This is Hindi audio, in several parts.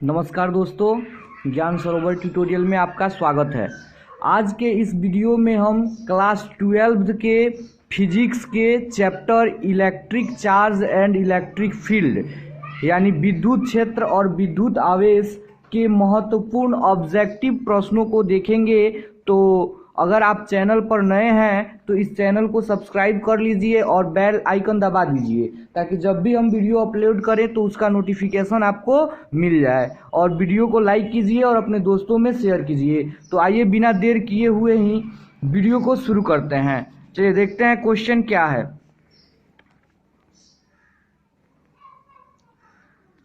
नमस्कार दोस्तों, ज्ञान सरोवर ट्यूटोरियल में आपका स्वागत है। आज के इस वीडियो में हम क्लास 12 के फिजिक्स के chapter electric charge and electric field यानी विद्युत क्षेत्र और विद्युत आवेश के महत्वपूर्ण ऑब्जेक्टिव प्रश्नों को देखेंगे। तो अगर आप चैनल पर नए हैं तो इस चैनल को सब्सक्राइब कर लीजिए और बेल आइकन दबा दीजिए ताकि जब भी हम वीडियो अपलोड करें तो उसका नोटिफिकेशन आपको मिल जाए। और वीडियो को लाइक कीजिए और अपने दोस्तों में शेयर कीजिए। तो आइए बिना देर किए हुए ही वीडियो को शुरू करते हैं। चलिए देखते हैं क्वेश्चन क्या है।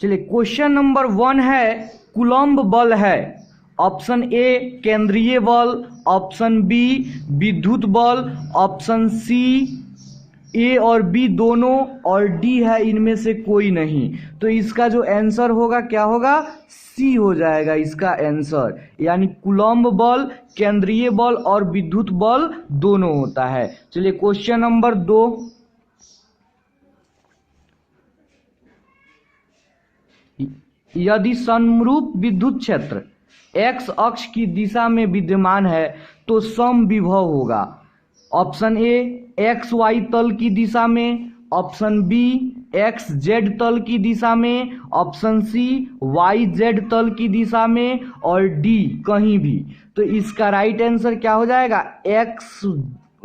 चलिए क्वेश्चन नंबर 1 है, कूलम्ब बल है। ऑप्शन ए केंद्रीय बल, ऑप्शन बी विद्युत बल, ऑप्शन सी ए और बी दोनों, और डी है इनमें से कोई नहीं। तो इसका जो आंसर होगा क्या होगा? सी हो जाएगा इसका आंसर। यानी कूलम्ब बल केंद्रीय बल और विद्युत बल दोनों होता है। चलिए क्वेश्चन नंबर 2, यदि समरूप विद्युत क्षेत्र एक्स अक्ष की दिशा में विद्यमान है तो समविभव होगा। ऑप्शन ए एक्स वाई तल की दिशा में, ऑप्शन बी एक्स जेड तल की दिशा में, ऑप्शन सी वाई जेड तल की दिशा में, और डी कहीं भी। तो इसका राइट आंसर क्या हो जाएगा? X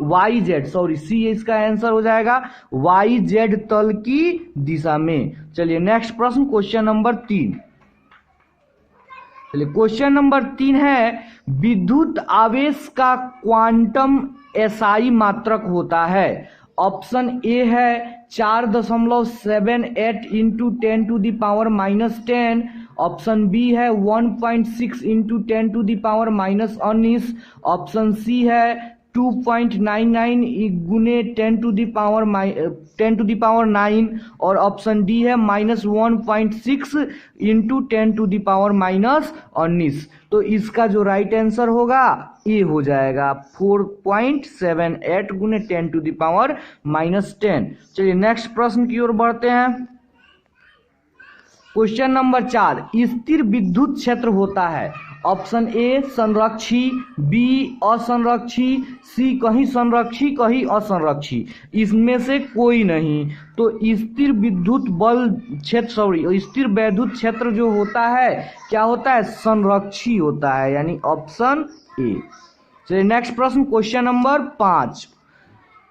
Y Z, sorry C इसका आंसर हो जाएगा वाई जेड तल की दिशा में। चलिए नेक्स्ट प्रश्न, क्वेश्चन नंबर 3। चलिए क्वेश्चन नंबर 3 है, विद्युत आवेश का क्वांटम एसआई मात्रक होता है। ऑप्शन ए है 4.78 इंटू 10⁻⁻10, ऑप्शन बी है 1.6 इंटू 10⁻⁻19, ऑप्शन सी है 2.99 गुने 10⁻9, और ऑप्शन डी है -1.6 इंटू 10⁻⁻19। तो इसका जो राइट आंसर होगा ए हो जाएगा 4.78 गुने 10⁻⁻10। चलिए नेक्स्ट प्रश्न की ओर बढ़ते हैं। क्वेश्चन नंबर 4, स्थिर विद्युत क्षेत्र होता है। ऑप्शन ए संरक्षी, बी असंरक्षी, सी कहीं संरक्षी कहीं असंरक्षी, इसमें से कोई नहीं। तो स्थिर विद्युत बल क्षेत्र स्थिर विद्युत क्षेत्र जो होता है क्या होता है? संरक्षी होता है, यानी ऑप्शन ए। चलिए नेक्स्ट प्रश्न, क्वेश्चन नंबर 5,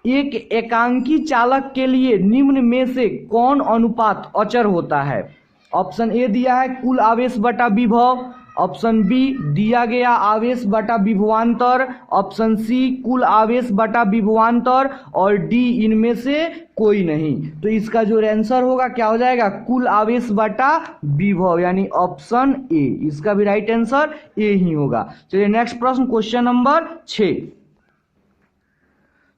एक एकांकी चालक के लिए निम्न में से कौन अनुपात अचर होता है? ऑप्शन ए दिया है कुल आवेश बटा विभव, ऑप्शन बी दिया गया आवेश बटा विभवांतर, ऑप्शन सी कुल आवेश बटा विभवांतर, और डी इनमें से कोई नहीं। तो इसका जो आंसर होगा क्या हो जाएगा? कुल आवेश बटा विभव, यानी ऑप्शन ए। इसका भी राइट आंसर ए ही होगा। चलिए नेक्स्ट प्रश्न, क्वेश्चन नंबर 6।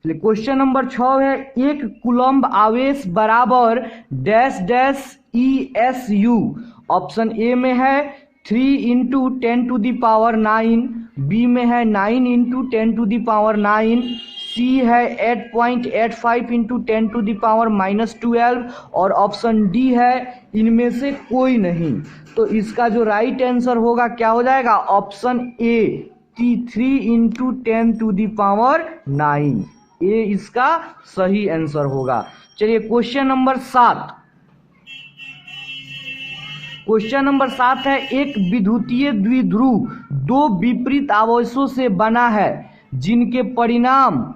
क्वेश्चन नंबर 6 है, एक कूलम्ब आवेश बराबर dash dash E S U. Option A में है 3 इंटू 10⁹, बी में है 9 इंटू 10⁹, सी है 8.85 इंटू 10⁻⁻12, और ऑप्शन डी है इनमें से कोई नहीं। तो इसका जो राइट आंसर होगा क्या हो जाएगा? ऑप्शन ए 3 इंटू 10⁹, ये इसका सही आंसर होगा। चलिए क्वेश्चन नंबर 7। क्वेश्चन नंबर 7 है, एक विद्युतीय द्विध्रुव दो विपरीत आवेशों से बना है जिनके परिणाम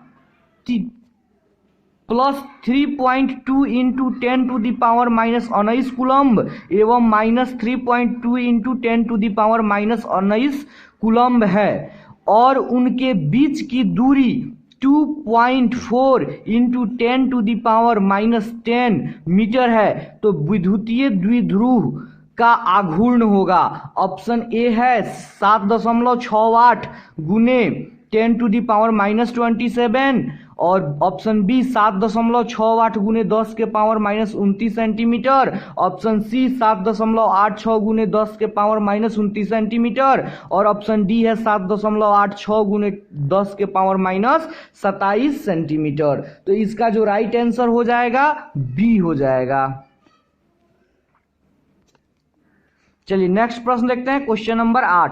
+3.2 इंटू 10⁻⁻19 कूलम्ब एवं -3.2 इंटू 10⁻⁻19 कूलम्ब है, और उनके बीच की दूरी 2.4 इंटू 10⁻⁻10 मीटर है। तो विद्युतीय द्विध्रुव का आघूर्ण होगा। ऑप्शन ए है 7.68 गुने 10⁻⁻27, और ऑप्शन बी 7.68 गुने 10⁻⁻29 सेंटीमीटर, ऑप्शन सी 7.86 गुने 10⁻⁻29 सेंटीमीटर, और ऑप्शन डी है 7.86 गुने 10⁻⁻27 सेंटीमीटर। तो इसका जो राइट आंसर हो जाएगा बी हो जाएगा। चलिए नेक्स्ट प्रश्न देखते हैं, क्वेश्चन नंबर 8।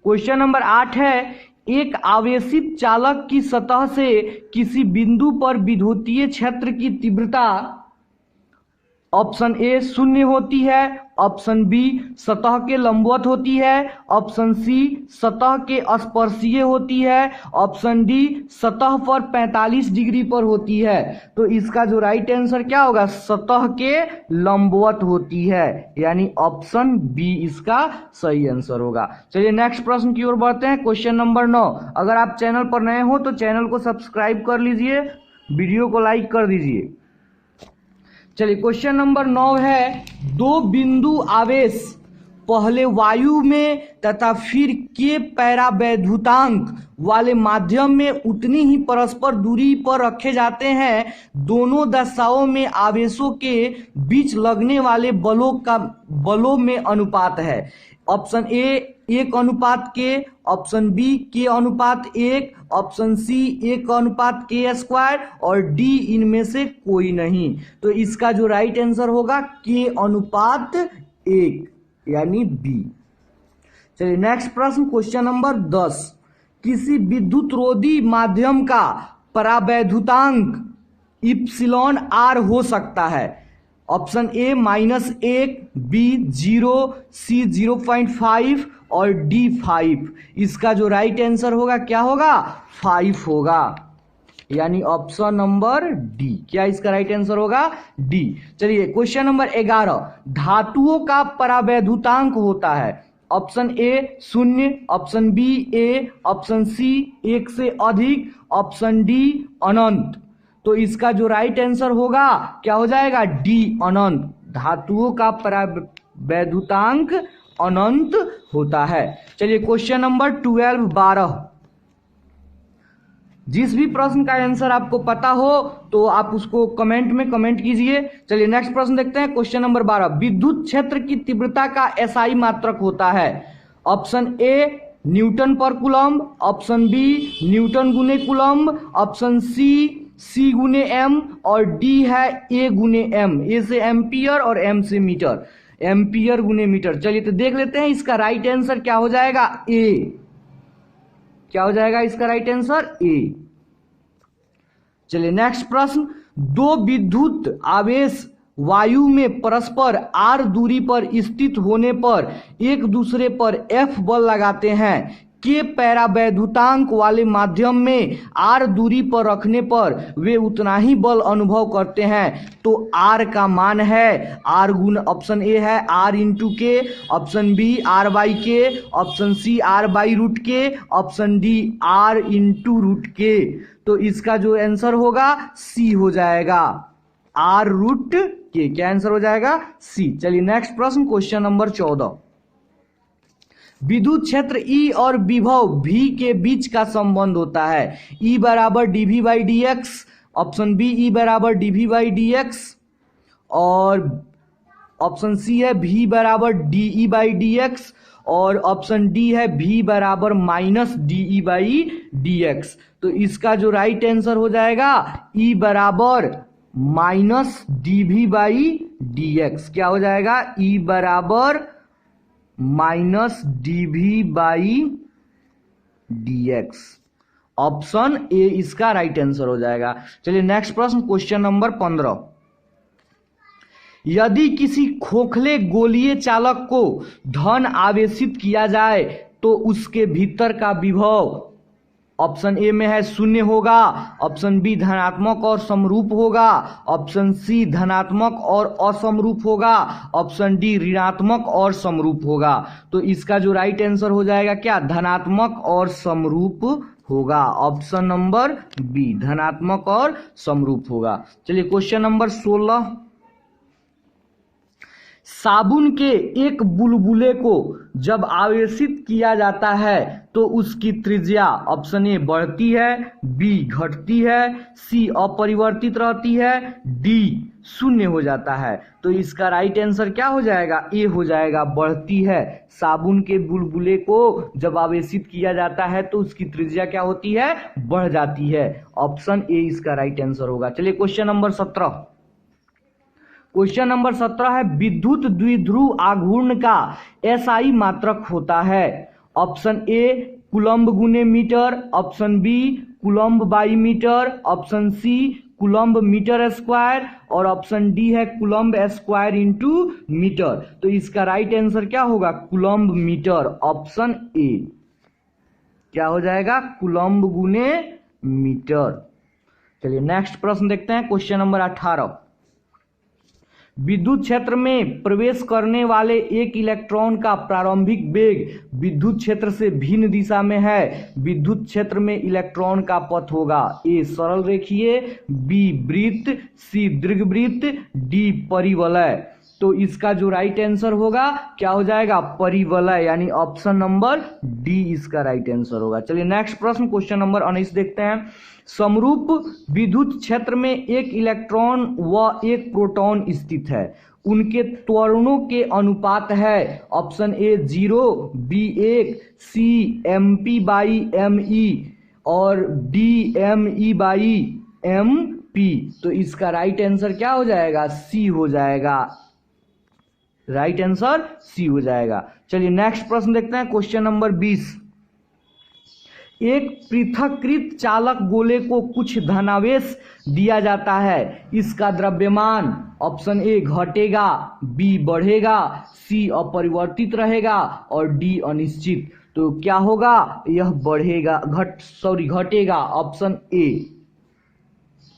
क्वेश्चन नंबर 8 है, एक आवेशित चालक की सतह से किसी बिंदु पर विद्युतीय क्षेत्र की तीव्रता ऑप्शन ए 0 होती है, ऑप्शन बी सतह के लंबवत होती है, ऑप्शन सी सतह के स्पर्शीय होती है, ऑप्शन डी सतह पर 45 डिग्री पर होती है। तो इसका जो राइट आंसर क्या होगा, सतह के लंबवत होती है, यानी ऑप्शन बी इसका सही आंसर होगा। चलिए नेक्स्ट प्रश्न की ओर बढ़ते हैं, क्वेश्चन नंबर 9। अगर आप चैनल पर नए हो तो चैनल को सब्सक्राइब कर लीजिए, वीडियो को लाइक कर दीजिए। चलिए क्वेश्चन नंबर 9 है, दो बिंदु आवेश पहले वायु में तथा फिर के पैरावैद्युतांक वाले माध्यम में उतनी ही परस्पर दूरी पर रखे जाते हैं। दोनों दशाओं में आवेशों के बीच लगने वाले बलों में अनुपात है। ऑप्शन ए 1:के, option B k:1, option C 1:k² और डी इनमें से कोई नहीं। तो इसका जो राइट आंसर होगा k:1, यानी बी। चलिए नेक्स्ट प्रश्न, क्वेश्चन नंबर 10। किसी विद्युत रोधी माध्यम का परावैद्युतांक इप्सिलॉन r हो सकता है। ऑप्शन ए -1, बी 0, सी 0.5 और डी 5। इसका जो राइट आंसर होगा क्या होगा, 5 होगा, यानी ऑप्शन नंबर डी। क्या इसका राइट आंसर होगा, डी। चलिए क्वेश्चन नंबर 11। धातुओं का परावैद्युतांक होता है। Option A 0, option B A, option C 1 से अधिक, ऑप्शन डी अनंत। तो इसका जो राइट आंसर होगा क्या हो जाएगा, डी अनंत। धातुओं का परावैद्युतांक अनंत होता है। चलिए क्वेश्चन नंबर 12। जिस भी प्रश्न का आंसर आपको पता हो तो आप उसको कमेंट में कमेंट कीजिए। चलिए नेक्स्ट प्रश्न देखते हैं, क्वेश्चन नंबर 12। विद्युत क्षेत्र की तीव्रता का एसआई मात्रक होता है। ऑप्शन ए न्यूटन पर कूलम्ब, ऑप्शन बी न्यूटन गुने कूलम्ब, ऑप्शन सी गुने एम और डी है ए गुने एम। ए से एम्पियर और एम से मीटर, एम्पियर गुने मीटर। चलिए तो देख लेते हैं इसका राइट आंसर क्या हो जाएगा, ए। क्या हो जाएगा इसका राइट आंसर, ए। चलिए नेक्स्ट प्रश्न। दो विद्युत आवेश वायु में परस्पर r दूरी पर स्थित होने पर एक दूसरे पर F बल लगाते हैं। के पैरावैद्युतांक वाले माध्यम में r दूरी पर रखने पर वे उतना ही बल अनुभव करते हैं। तो r का मान है r गुण, ऑप्शन ए है r into K, option B r/k, option C r/√k, option D r into √k। तो इसका जो आंसर होगा सी हो जाएगा, r√k। क्या आंसर हो जाएगा, सी। चलिए नेक्स्ट प्रश्न, क्वेश्चन नंबर 14। विद्युत क्षेत्र E और विभव V के बीच का संबंध होता है। E बराबर dV/dx, ऑप्शन बी E बराबर dV/dx और ऑप्शन सी है V बराबर dE/dx और ऑप्शन डी है V बराबर -dE/dx। तो इसका जो राइट आंसर हो जाएगा E बराबर -dV/dx। क्या हो जाएगा, E बराबर -dV/dx। ऑप्शन ए इसका राइट आंसर हो जाएगा। चलिए नेक्स्ट प्रश्न, क्वेश्चन नंबर 15। यदि किसी खोखले गोलीय चालक को धन आवेशित किया जाए तो उसके भीतर का विभव ऑप्शन ए में है 0 होगा, ऑप्शन बी धनात्मक और समरूप होगा, ऑप्शन सी धनात्मक और असमरूप होगा, ऑप्शन डी ऋणात्मक और समरूप होगा। तो इसका जो राइट आंसर हो जाएगा क्या, धनात्मक और समरूप होगा। ऑप्शन नंबर बी धनात्मक और समरूप होगा। चलिए क्वेश्चन नंबर 16। साबुन के एक बुलबुले को जब आवेशित किया जाता है तो उसकी त्रिज्या ऑप्शन ए बढ़ती है, बी घटती है, सी अपरिवर्तित रहती है, डी 0 हो जाता है। तो इसका राइट आंसर क्या हो जाएगा, ए हो जाएगा, बढ़ती है। साबुन के बुलबुले को जब आवेशित किया जाता है तो उसकी त्रिज्या क्या होती है, बढ़ जाती है। ऑप्शन ए इसका राइट आंसर होगा। चलिए क्वेश्चन नंबर 17। क्वेश्चन नंबर 17 है विद्युत द्विध्रुव आघूर्ण का एसआई मात्रक होता है। ऑप्शन ए कूलम्ब गुने metre, option B coulomb by metre, option C coulomb metre square और ऑप्शन डी है कूलम्ब स्क्वायर इंटू मीटर। तो इसका राइट आंसर क्या होगा? Coulomb metre, option A. क्या हो जाएगा? कूलम्ब गुने मीटर। चलिए नेक्स्ट प्रश्न देखते हैं, क्वेश्चन नंबर 18। विद्युत क्षेत्र में प्रवेश करने वाले एक इलेक्ट्रॉन का प्रारंभिक वेग विद्युत क्षेत्र से भिन्न दिशा में है। विद्युत क्षेत्र में इलेक्ट्रॉन का पथ होगा ए सरल रेखीय, बी वृत्त, सी दीर्घवृत्त, डी परिवलय। तो इसका जो राइट आंसर होगा क्या हो जाएगा? परिवलय, यानी ऑप्शन नंबर डी इसका राइट आंसर होगा। चलिए नेक्स्ट प्रश्न क्वेश्चन नंबर 19 देखते हैं। समरूप विद्युत क्षेत्र में एक इलेक्ट्रॉन व एक प्रोटॉन स्थित है, उनके त्वरणों के अनुपात है। Option A 0, B 1, C mp by me और डी me बाई mp। तो इसका राइट आंसर क्या हो जाएगा? सी हो जाएगा। राइट आंसर सी हो जाएगा। चलिए नेक्स्ट प्रश्न देखते हैं, क्वेश्चन नंबर 20। एक पृथक्कृत चालक गोले को कुछ धनावेश दिया जाता है, इसका द्रव्यमान ऑप्शन ए घटेगा, बी बढ़ेगा, सी अपरिवर्तित रहेगा और डी अनिश्चित। तो क्या होगा? यह बढ़ेगा, घटेगा, ऑप्शन ए।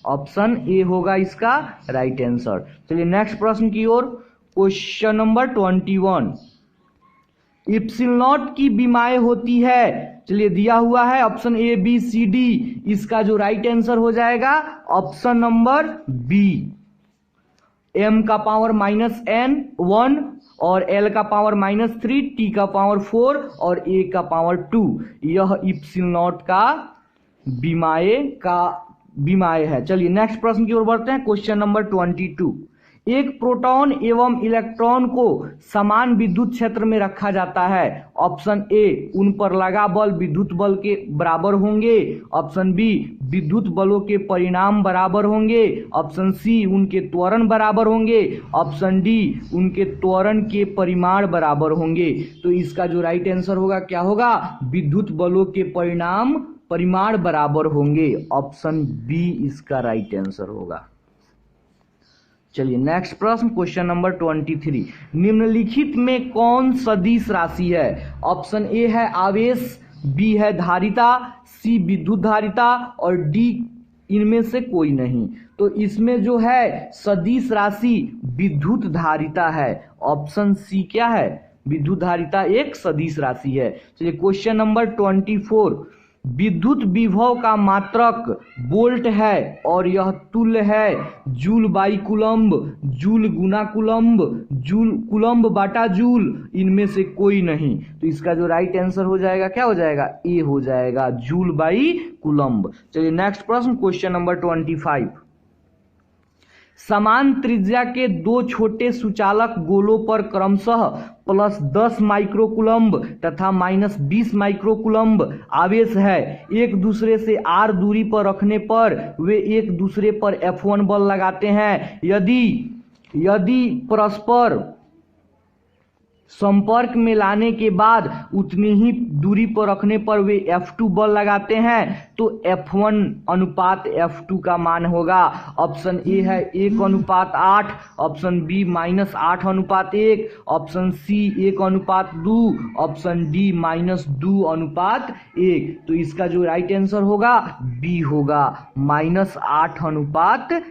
ऑप्शन ए होगा इसका राइट आंसर। चलिए नेक्स्ट प्रश्न की ओर, क्वेश्चन नंबर 21। इप्सिलॉन की विमाएं होती है, चलिए दिया हुआ है option A B C D. इसका जो राइट आंसर हो जाएगा ऑप्शन नंबर बी। m का पावर -n(1) और l का पावर -3, t का पावर 4 और a का पावर 2। यह इप्सिलॉन का विमाएं है। चलिए नेक्स्ट प्रश्न की ओर बढ़ते हैं, क्वेश्चन नंबर 22। एक प्रोटॉन एवं इलेक्ट्रॉन को समान विद्युत क्षेत्र में रखा जाता है। ऑप्शन ए उन पर लगा बल विद्युत बल के बराबर होंगे, ऑप्शन बी विद्युत बलों के परिणाम बराबर होंगे, ऑप्शन सी उनके त्वरण बराबर होंगे, ऑप्शन डी उनके त्वरण के परिमाण बराबर होंगे। तो इसका जो राइट आंसर होगा क्या होगा? विद्युत बलों के परिमाण बराबर होंगे, ऑप्शन बी इसका राइट आंसर होगा। चलिए नेक्स्ट प्रश्न क्वेश्चन नंबर 23। निम्नलिखित में कौन सदिश राशि है? ऑप्शन ए है आवेश, बी है धारिता, सी विद्युत धारिता और डी इनमें से कोई नहीं। तो इसमें जो है सदिश राशि विद्युत धारिता है। ऑप्शन सी क्या है? विद्युत धारिता एक सदिश राशि है। चलिए क्वेश्चन नंबर 24। विद्युत विभव का मात्रक वोल्ट है और यह तुल्य है joule by coulomb, joule Guna coulomb, joule coulomb Bata joule, इनमें से कोई नहीं। तो इसका जो राइट आंसर हो जाएगा क्या हो जाएगा? ए हो जाएगा, जूल बाई कूलम्ब। चलिए नेक्स्ट प्रश्न क्वेश्चन नंबर 25। समान त्रिज्या के दो छोटे सुचालक गोलों पर क्रमशः +10 माइक्रोकूलम्ब तथा -20 माइक्रोकूलम्ब आवेश है। एक दूसरे से r दूरी पर रखने पर वे एक दूसरे पर F1 बल लगाते हैं। यदि परस्पर संपर्क में लाने के बाद उतनी ही दूरी पर रखने पर वे F2 बल लगाते हैं तो F1 अनुपात F2 का मान होगा। ऑप्शन ए है 1:8, option B -8:1, option C 1:2, option D -2:1। तो इसका जो राइट आंसर होगा बी होगा, -8:1।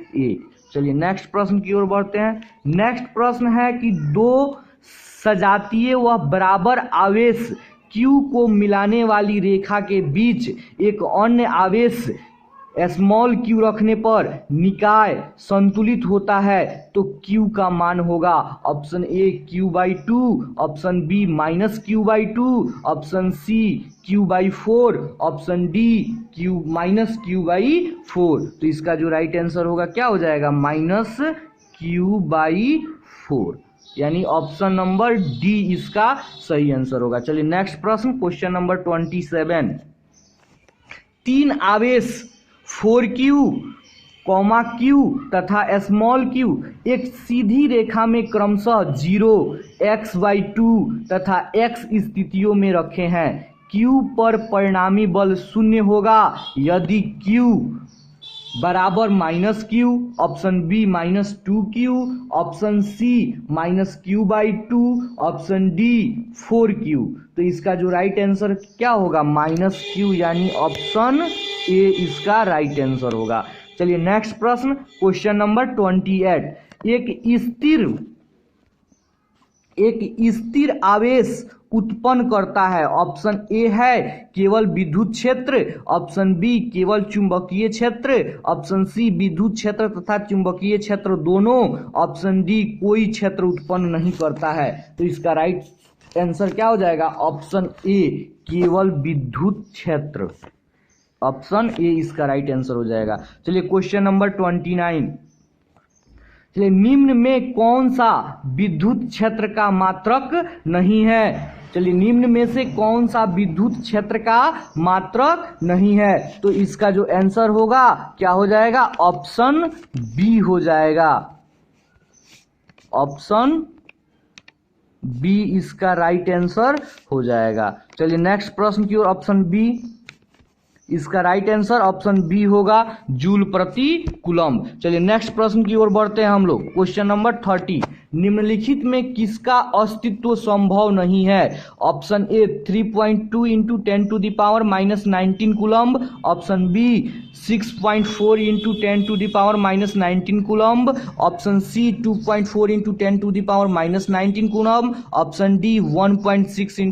चलिए नेक्स्ट प्रश्न की ओर बढ़ते हैं। नेक्स्ट प्रश्न है कि दो सजातीय व बराबर आवेश Q को मिलाने वाली रेखा के बीच एक अन्य आवेश स्मॉल q रखने पर निकाय संतुलित होता है तो Q का मान होगा। Option A Q/2, option B -Q/2, option C Q/4, option D Q-Q/4। तो इसका जो राइट आंसर होगा क्या हो जाएगा? -Q/4, यानी ऑप्शन नंबर डी इसका सही आंसर होगा। चलिए नेक्स्ट प्रश्न क्वेश्चन नंबर 27। तीन आवेश 4Q कॉमा क्यू तथा स्मॉल क्यू एक सीधी रेखा में क्रमशः 0, x/2 तथा x स्थितियों में रखे हैं। Q पर परिणामी बल शून्य होगा यदि Q बराबर -Q, option B -2Q, option C -Q/2, option D 4Q। तो इसका जो राइट आंसर क्या होगा -Q, यानी ऑप्शन ए इसका राइट आंसर होगा। चलिए नेक्स्ट प्रश्न, क्वेश्चन नंबर 28। एक स्थिर आवेश उत्पन्न करता है। ऑप्शन ए है केवल विद्युत क्षेत्र, ऑप्शन बी केवल चुंबकीय क्षेत्र, ऑप्शन सी विद्युत क्षेत्र तथा चुंबकीय क्षेत्र दोनों, ऑप्शन डी कोई क्षेत्र उत्पन्न नहीं करता है। तो इसका राइट आंसर क्या हो जाएगा, ऑप्शन ए केवल विद्युत क्षेत्र। ऑप्शन ए इसका राइट आंसर हो जाएगा। चलिए क्वेश्चन नंबर 29। चलिए निम्न में कौन सा विद्युत क्षेत्र का मात्रक नहीं है। चलिए निम्न में से कौन सा विद्युत क्षेत्र का मात्रक नहीं है। तो इसका जो आंसर होगा क्या हो जाएगा, ऑप्शन बी हो जाएगा। ऑप्शन बी इसका राइट आंसर हो जाएगा। चलिए नेक्स्ट प्रश्न की ओर, ऑप्शन बी इसका राइट आंसर ऑप्शन बी होगा, जूल प्रति कूलम्ब। चलिए नेक्स्ट प्रश्न की ओर बढ़ते हैं हम लोग। Question number 30। निम्नलिखित में किसका अस्तित्व संभव नहीं है। Option A 3.2 × 10⁻⁻19 coulomb, option B 6.4 × 10⁻⁻19 coulomb, option C 2.4 × 10⁻⁻19 coulomb, option D 1.6 ×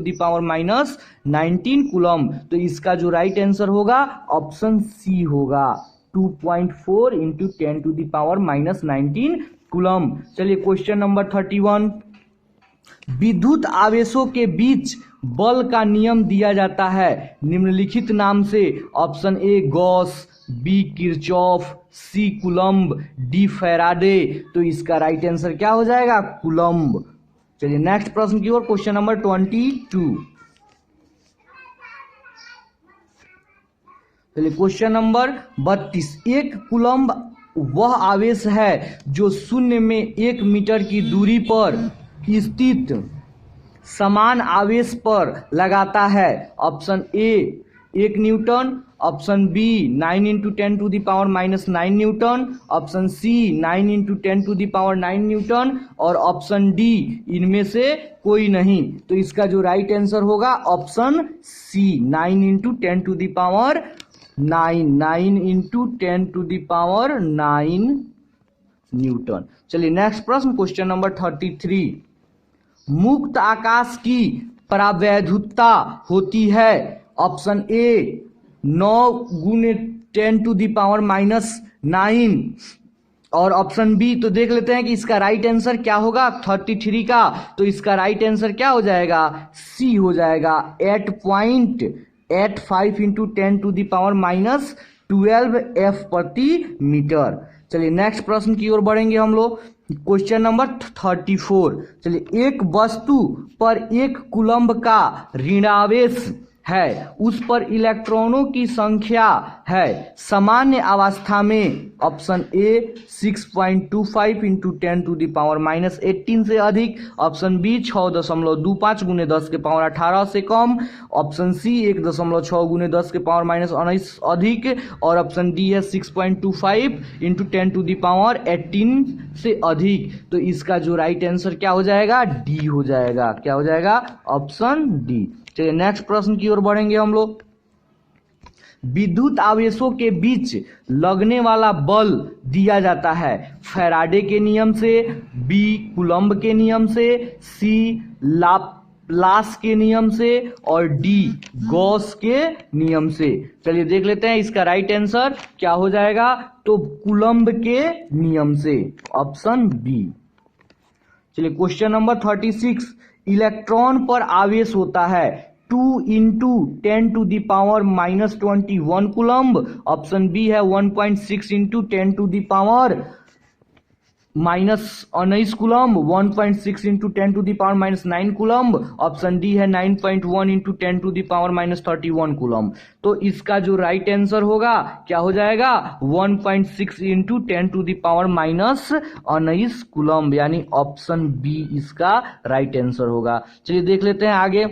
10⁻⁻19 coulomb. तो इसका जो राइट आंसर होगा ऑप्शन सी होगा, 2.4 × 10⁻⁻19 कूलम्ब। चलिए क्वेश्चन नंबर 31। विद्युत आवेशों के बीच बल का नियम दिया जाता है निम्नलिखित नाम से। Option A Gauss, B Kirchhoff, C Coulomb, D Faraday. तो इसका राइट आंसर क्या हो जाएगा, कूलम्ब। चलिए नेक्स्ट प्रश्न की ओर, क्वेश्चन नंबर 22। चलिए क्वेश्चन नंबर 32। एक कूलम्ब वह आवेश है जो शून्य में 1 मीटर की दूरी पर स्थित समान आवेश पर लगाता है। Option A 1 newton, option B 9 × 10⁻⁻9 newton, option C 9 × 10⁻9 newton और ऑप्शन डी इनमें से कोई नहीं। तो इसका जो राइट आंसर होगा ऑप्शन सी 9 × 10⁻9 न्यूटन। चलिए नेक्स्ट प्रश्न, क्वेश्चन नंबर 33। मुक्त आकाश की परावैद्युतता होती है। ऑप्शन ए 9 × 10⁻�9 और ऑप्शन बी, तो देख लेते हैं कि इसका राइट आंसर क्या होगा 33 का। तो इसका राइट आंसर क्या हो जाएगा, सी हो जाएगा, 8.85 × 10⁻12 F प्रति मीटर। चलिए नेक्स्ट प्रश्न की ओर बढ़ेंगे हम लोग। Question number 34। चलिए एक वस्तु पर 1 कूलम्ब का ऋणावेश है, उस पर इलेक्ट्रॉनों की संख्या है सामान्य अवस्था में। ऑप्शन ए 6.25 × 10⁻18 से अधिक, ऑप्शन बी 6.25 × 10⁻18 से कम, ऑप्शन सी 1.6 × 10⁻19 अधिक और ऑप्शन डी है 6.25 × 10⁻18 से अधिक। तो इसका जो राइट आंसर क्या हो जाएगा, डी हो जाएगा। क्या हो जाएगा, ऑप्शन डी। चलिए नेक्स्ट प्रश्न की ओर बढ़ेंगे हम लोग। विद्युत आवेशों के बीच लगने वाला बल दिया जाता है फैराडे के नियम से, बी कूलम्ब के नियम से, सी लाप्लास के नियम से और डी गॉस के नियम से। चलिए देख लेते हैं इसका राइट आंसर क्या हो जाएगा, तो कूलम्ब के नियम से, ऑप्शन बी। चलिए क्वेश्चन नंबर 36। इलेक्ट्रॉन पर आवेश होता है 2 × 10⁻⁻21 कूलम्ब, ऑप्शन बी है 1.6 × minus 19 coulomb, 1.6 into 10⁻⁻9 coulomb. Option D है 9.1 इंटू 10⁻⁻31 कूलम्ब। तो इसका जो राइट आंसर होगा क्या हो जाएगा 1.6 इंटू 10⁻⁻19 कूलम्ब, यानी ऑप्शन बी इसका राइट आंसर होगा। चलिए देख लेते हैं आगे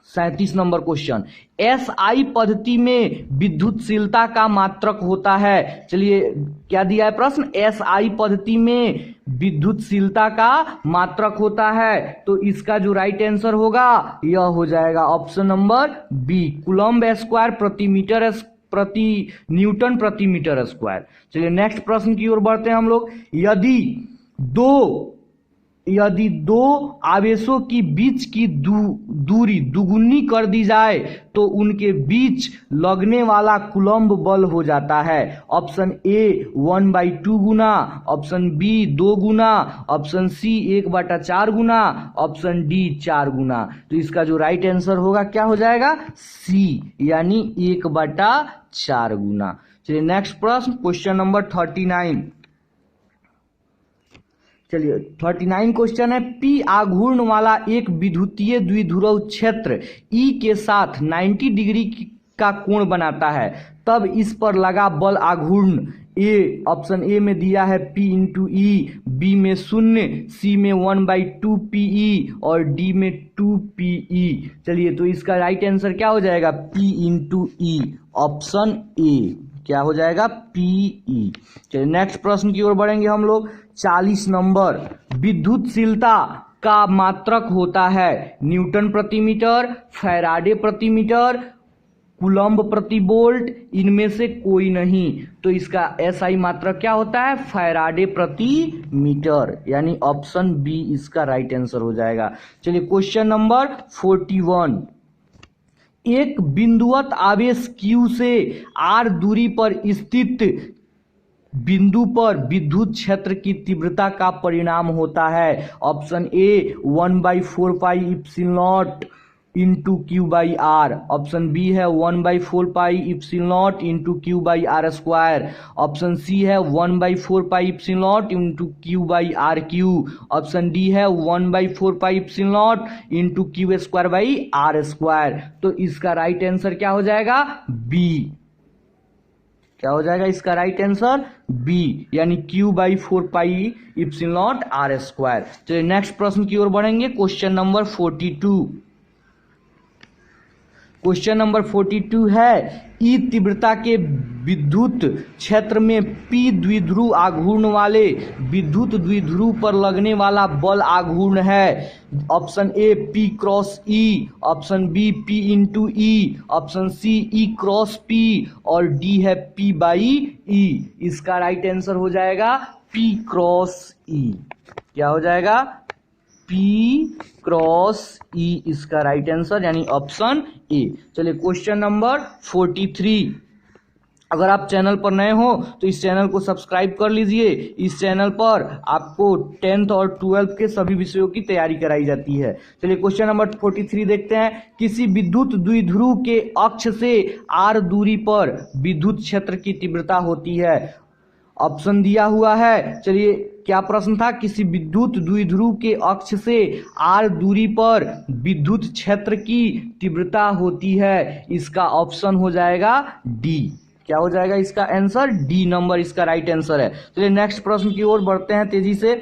37 नंबर क्वेश्चन। एसआई पद्धति में विद्युतशीलता का मात्रक होता है। चलिए क्या दिया है प्रश्न, एसआई पद्धति में विद्युतशीलता का मात्रक होता है। तो इसका जो राइट आंसर होगा यह हो जाएगा option number B, coulomb square प्रति न्यूटन प्रति मीटर स्क्वायर। चलिए नेक्स्ट प्रश्न की ओर बढ़ते हैं हम लोग। यदि दो आवेशों की बीच की दूरी दुगुनी कर दी जाए तो उनके बीच लगने वाला कूलम्ब बल हो जाता है। ऑप्शन ए 1/2 गुना, ऑप्शन बी 2 गुना, ऑप्शन सी 1/4 गुना, ऑप्शन डी 4 गुना। तो इसका जो राइट आंसर होगा क्या हो जाएगा सी, यानी 1/4 गुना। चलिए नेक्स्ट प्रश्न क्वेश्चन नंबर 39। चलिए 39 क्वेश्चन है, पी आघूर्ण वाला एक विद्युतीय द्विध्रुव क्षेत्र ई के साथ 90 डिग्री का कोण बनाता है, तब इस पर लगा बल आघूर्ण ए, ऑप्शन ए में दिया है P इंटू ई, बी में 0, सी में 1/2 PE और डी में 2 PE। चलिए तो इसका राइट आंसर क्या हो जाएगा P into E, option A क्या हो जाएगा PE। चलिए नेक्स्ट प्रश्न की ओर बढ़ेंगे हम लोग। 40 नंबर, विद्युतशीलता का मात्रक होता है न्यूटन प्रति मीटर, फैराडे प्रति मीटर, कूलम्ब प्रति वोल्ट, इनमें से कोई नहीं। तो इसका एसआई मात्रक क्या होता है फैराडे प्रति मीटर, यानी ऑप्शन बी इसका राइट आंसर हो जाएगा। चलिए क्वेश्चन नंबर 41। एक बिंदुवत आवेश Q से R दूरी पर स्थित बिंदु पर विद्युत क्षेत्र की तीव्रता का परिणाम होता है। Option A 1/4 pi epsilon naught into Q by R, option B है 1/4 pi epsilon naught into Q by R square, option C है 1/4 pi epsilon naught into Q by R cube, option D है 1/4 pi epsilon naught into Q square by R square. तो इसका राइट आंसर क्या हो जाएगा बी, क्या हो जाएगा इसका राइट आंसर बी, यानी Q/4 pi epsilon naught R square. चलिए नेक्स्ट प्रश्न की ओर बढ़ेंगे क्वेश्चन नंबर 42। क्वेश्चन नंबर 42 है, ई तीव्रता के विद्युत क्षेत्र में P द्विध्रुव आघूर्ण वाले विद्युत द्विध्रुव पर लगने वाला बल आघूर्ण है। Option A P cross E, option B P into E, option C E cross P और डी है P/E। इसका राइट आंसर हो जाएगा P क्रॉस E, क्या हो जाएगा P क्रॉस E इसका राइट आंसर, यानी ऑप्शन ए। चलिए क्वेश्चन नंबर 43। अगर आप चैनल पर नए हो तो इस चैनल को सब्सक्राइब कर लीजिए। इस चैनल पर आपको 10th और 12th के सभी विषयों की तैयारी कराई जाती है। चलिए क्वेश्चन नंबर 43 देखते हैं। किसी विद्युत द्विध्रुव के अक्ष से R दूरी पर विद्युत क्षेत्र की तीव्रता होती है। ऑप्शन दिया हुआ है। चलिए क्या प्रश्न था, किसी विद्युत द्विध्रुव के अक्ष से R दूरी पर विद्युत क्षेत्र की तीव्रता होती है। इसका ऑप्शन हो जाएगा डी, क्या हो जाएगा इसका आंसर डी नंबर इसका राइट आंसर है। चलिए नेक्स्ट प्रश्न की ओर बढ़ते हैं तेजी से।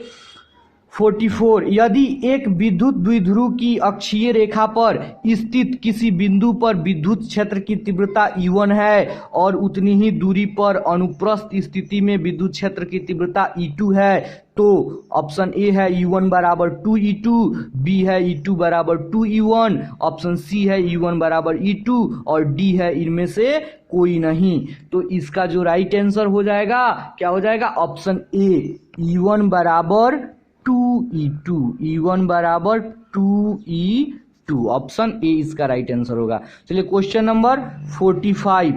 44, यदि एक विद्युत द्विध्रुव की अक्षीय रेखा पर स्थित किसी बिंदु पर विद्युत क्षेत्र की तीव्रता E1 है और उतनी ही दूरी पर अनुप्रस्थ स्थिति में विद्युत क्षेत्र की तीव्रता E2 है, तो ऑप्शन ए है E1 बराबर 2E2, बी है E2 बराबर 2E1, ऑप्शन सी है E1 बराबर E2 और डी है इनमें से कोई नहीं। तो इसका जो राइट आंसर हो जाएगा क्या हो जाएगा ऑप्शन ए E1 बराबर 2E2, E1 बराबर 2E2, ऑप्शन ए इसका राइट आंसर होगा। चलिए क्वेश्चन नंबर 45।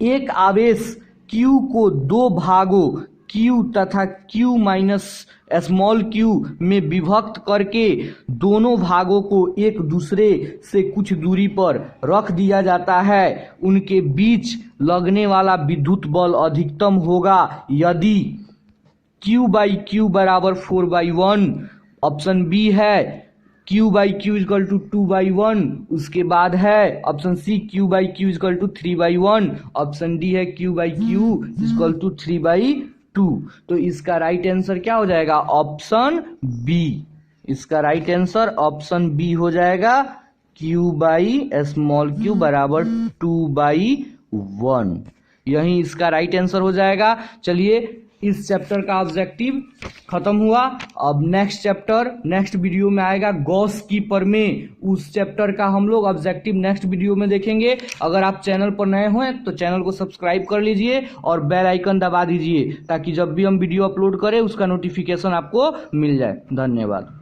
एक आवेश Q को दो भागों Q तथा Q माइनस स्मॉल q में विभक्त करके दोनों भागों को एक दूसरे से कुछ दूरी पर रख दिया जाता है। उनके बीच लगने वाला विद्युत बल अधिकतम होगा यदि Q बाई क्यू बराबर 4/1। ऑप्शन बी है Q by Q equal to 2/1। उसके बाद है option C Q by Q equal to 3/1। Option D है Q by Q equal to 3/2। तो इसका राइट आंसर क्या हो जाएगा? Option B. इसका राइट आंसर ऑप्शन बी हो जाएगा, Q बाई स्मॉल क्यू बराबर 2/1। यही इसका राइट आंसर हो जाएगा। चलिए, इस चैप्टर का ऑब्जेक्टिव खत्म हुआ। अब नेक्स्ट चैप्टर नेक्स्ट वीडियो में आएगा, गॉस की प्रमेय। उस चैप्टर का हम लोग ऑब्जेक्टिव नेक्स्ट वीडियो में देखेंगे। अगर आप चैनल पर नए हो तो चैनल को सब्सक्राइब कर लीजिए और बेल आइकन दबा दीजिए, ताकि जब भी हम वीडियो अपलोड करें उसका नोटिफिकेशन आपको मिल जाए। धन्यवाद।